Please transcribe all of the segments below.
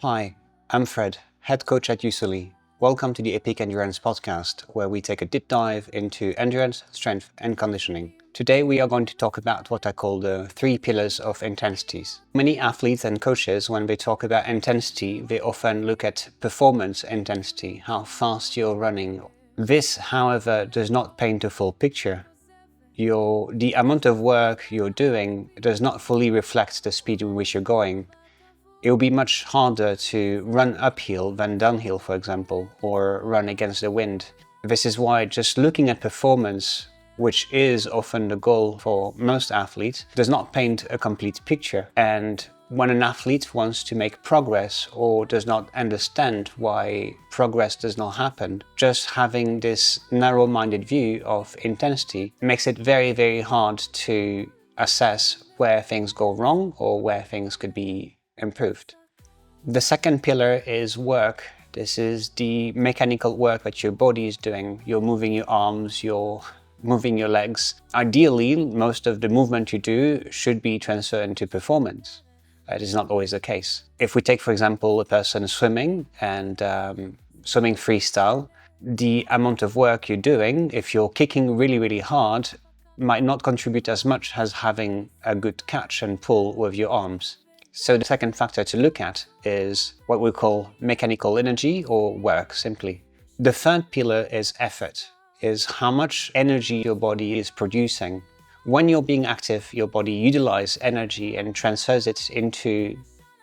Hi, I'm Fred, head coach at Yousuli. Welcome to the Epic Endurance podcast, where we take a deep dive into endurance, strength, and conditioning. Today we are going to talk about what I call the 3 pillars of intensities. Many athletes and coaches, when they talk about intensity, they often look at performance intensity, how fast you're running. This, however, does not paint a full picture. The amount of work you're doing does not fully reflect the speed in which you're going. It will be much harder to run uphill than downhill, for example, or run against the wind. This is why just looking at performance, which is often the goal for most athletes, does not paint a complete picture. And when an athlete wants to make progress or does not understand why progress does not happen, just having this narrow-minded view of intensity makes it very, very hard to assess where things go wrong or where things could be improved. The second pillar is work. This is the mechanical work that your body is doing. You're moving your arms, you're moving your legs. Ideally, most of the movement you do should be transferred into performance. That is not always the case. If we take, for example, a person swimming and swimming freestyle, the amount of work you're doing, if you're kicking really, really hard, might not contribute as much as having a good catch and pull with your arms. So the second factor to look at is what we call mechanical energy or work simply. The third pillar is effort, is how much energy your body is producing. When you're being active, your body utilizes energy and transfers it into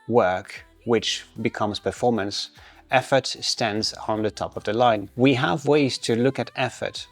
work, which becomes performance. Effort stands on the top of the line. We have ways to look at effort.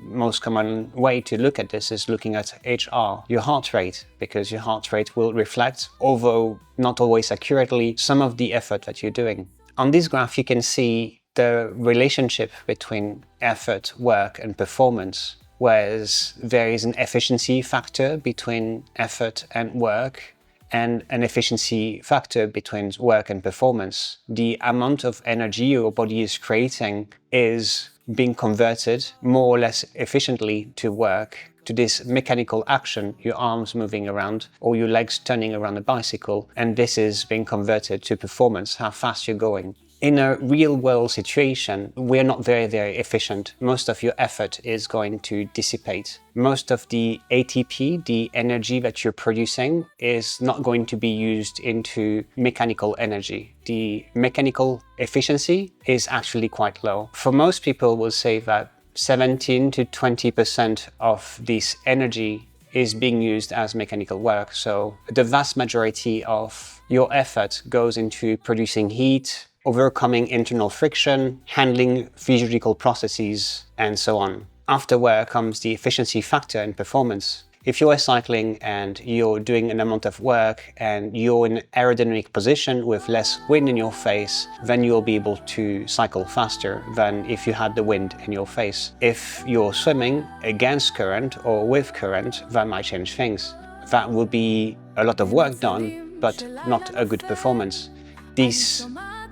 Most common way to look at this is looking at HR, your heart rate, because your heart rate will reflect, although not always accurately, some of the effort that you're doing. On this graph, you can see the relationship between effort, work, and performance, whereas there is an efficiency factor between effort and work, and an efficiency factor between work and performance. The amount of energy your body is creating is being converted more or less efficiently to work, to this mechanical action, your arms moving around or your legs turning around a bicycle, and this is being converted to performance, how fast you're going. In a real world situation, we're not very, very efficient. Most of your effort is going to dissipate. Most of the ATP, the energy that you're producing, is not going to be used into mechanical energy. The mechanical efficiency is actually quite low. For most people, we'll say that 17 to 20% of this energy is being used as mechanical work. So the vast majority of your effort goes into producing heat, overcoming internal friction, handling physiological processes, and so on. After work comes the efficiency factor and performance. If you are cycling and you're doing an amount of work and you're in an aerodynamic position with less wind in your face, then you'll be able to cycle faster than if you had the wind in your face. If you're swimming against current or with current, that might change things. That will be a lot of work done, but not a good performance. This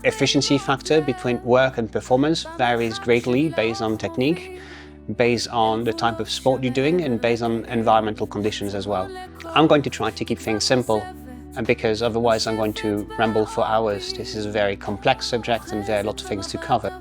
efficiency factor between work and performance varies greatly based on technique, based on the type of sport you're doing, and based on environmental conditions as well. I'm going to try to keep things simple, because otherwise I'm going to ramble for hours. This is a very complex subject and there are a lot of things to cover.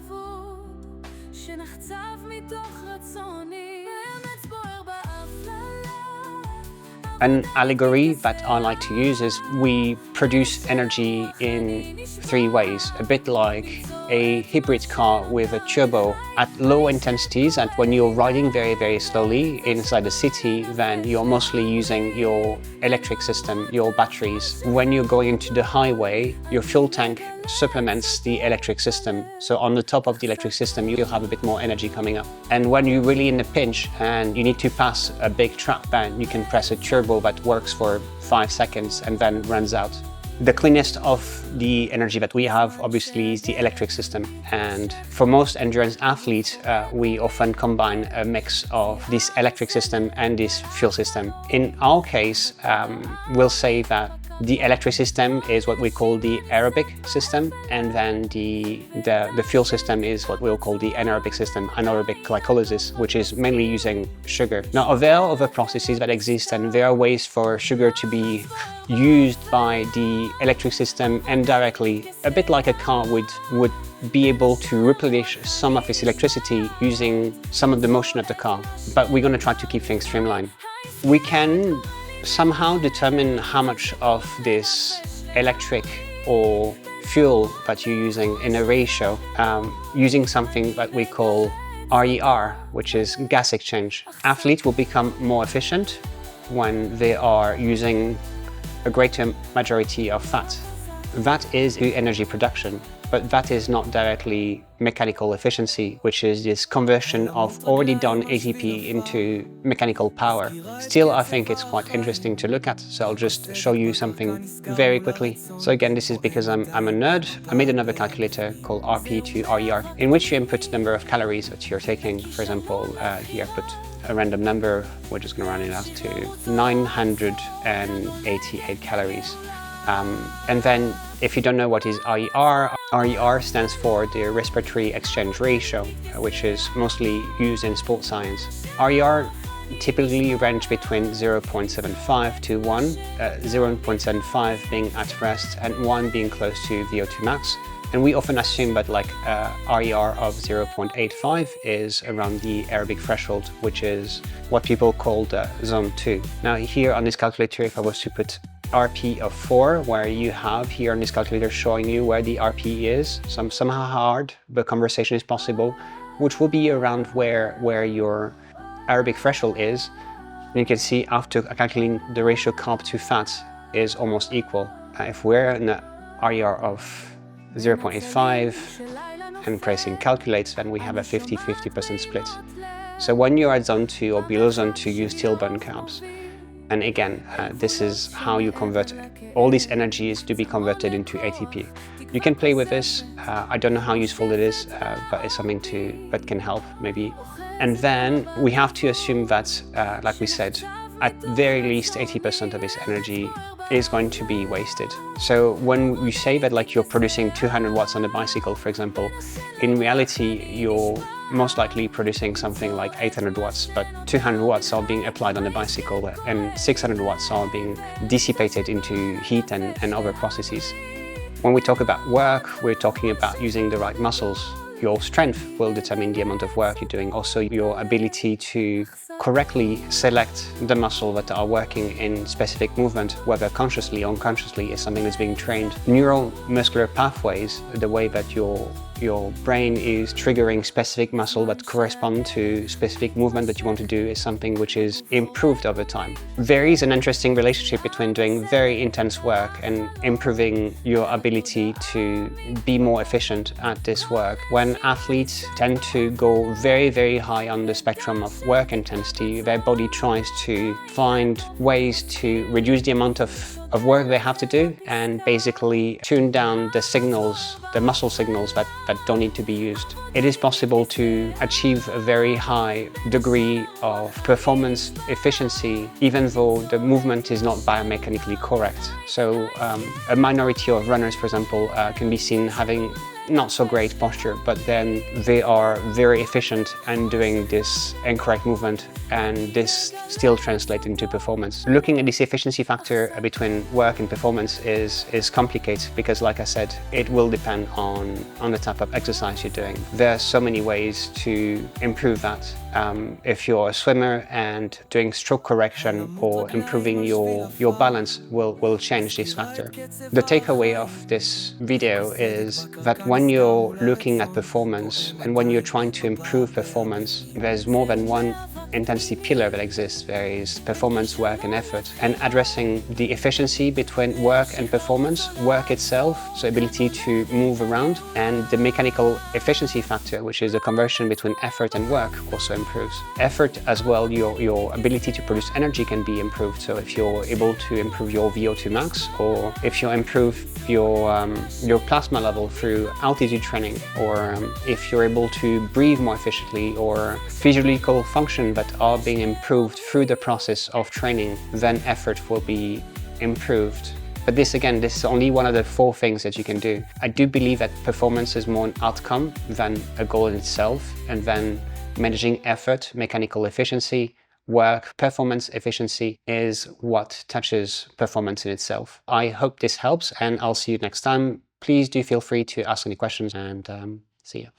An allegory that I like to use is we produce energy in 3 ways, a bit like a hybrid car with a turbo. At low intensities, and when you're riding very, very slowly inside the city, then you're mostly using your electric system, your batteries. When you're going into the highway, your fuel tank supplements the electric system. So on the top of the electric system, you'll have a bit more energy coming up. And when you're really in a pinch and you need to pass a big trap, then you can press a turbo that works for 5 seconds and then runs out. The cleanest of the energy that we have, obviously, is the electric system. And for most endurance athletes, we often combine a mix of this electric system and this fuel system. In our case, we'll say that The electric system is what we call the aerobic system, and then the fuel system is what we'll call the anaerobic system, anaerobic glycolysis, which is mainly using sugar. Now, there are other processes that exist, and there are ways for sugar to be used by the electric system indirectly, a bit like a car would be able to replenish some of its electricity using some of the motion of the car. But we're going to try to keep things streamlined. We can somehow determine how much of this electric or fuel that you're using in a ratio using something that we call RER, which is gas exchange. Athletes will become more efficient when they are using a greater majority of fat. That is the energy production, but that is not directly mechanical efficiency, which is this conversion of already done ATP into mechanical power. Still, I think it's quite interesting to look at, so I'll just show you something very quickly. So again, this is because I'm a nerd. I made another calculator called RP to RER, in which you input the number of calories that you're taking. For example, here I put a random number. We're just going to round it out to 988 calories. And then if you don't know what is RER, RER stands for the respiratory exchange ratio, which is mostly used in sports science. RER typically range between 0.75 to 1, 0.75 being at rest and 1 being close to VO2 max. And we often assume that like RER of 0.85 is around the aerobic threshold, which is what people call the zone 2. Now here on this calculator, if I was to put RP of 4, where you have here on this calculator showing you where the RP is, somehow hard, but conversation is possible, which will be around where your aerobic threshold is. And you can see after calculating the ratio carb to fat is almost equal. If we're in a RER of 0.85 and pressing calculate, then we have a 50-50% split. So when you are zone 2 or below zone 2, you still burn carbs. And again, this is how you convert all these energies to be converted into ATP. You can play with this. I don't know how useful it is, but it's something that can help maybe. And then we have to assume that, like we said, at very least 80% of this energy is going to be wasted. So when you say that like you're producing 200 watts on a bicycle, for example, in reality, you're most likely producing something like 800 watts, but 200 watts are being applied on the bicycle and 600 watts are being dissipated into heat and other processes. When we talk about work, we're talking about using the right muscles. Your strength will determine the amount of work you're doing. Also, your ability to correctly select the muscle that are working in specific movement, whether consciously or unconsciously, is something that's being trained. Neuromuscular pathways, the way that your brain is triggering specific muscle that correspond to specific movement that you want to do, is something which is improved over time. There is an interesting relationship between doing very intense work and improving your ability to be more efficient at this work. When athletes tend to go very, very high on the spectrum of work intensity, their body tries to find ways to reduce the amount of work they have to do and basically tune down the signals, the muscle signals that don't need to be used. It is possible to achieve a very high degree of performance efficiency even though the movement is not biomechanically correct. So a minority of runners, for example, can be seen having not so great posture, but then they are very efficient and doing this incorrect movement, and this still translates into performance. Looking at this efficiency factor between work and performance is complicated because, like I said, it will depend on the type of exercise you're doing. There are so many ways to improve that. If you're a swimmer and doing stroke correction or improving your balance will change this factor. The takeaway of this video is that when you're looking at performance and when you're trying to improve performance, there's more than one intensity pillar that exists. There is performance, work and effort, and addressing the efficiency between work and performance, work itself, so ability to move around, and the mechanical efficiency factor, which is the conversion between effort and work, also improves. Effort as well, your ability to produce energy can be improved. So if you're able to improve your VO2 max, or if you improve your plasma level through altitude training, or if you're able to breathe more efficiently, or physiological function that are being improved through the process of training, then effort will be improved. But this is only one of the 4 things that you can do. I do believe that performance is more an outcome than a goal in itself, and then managing effort, mechanical efficiency, work, performance efficiency is what touches performance in itself. I hope this helps, and I'll see you next time. Please do feel free to ask any questions, and see you.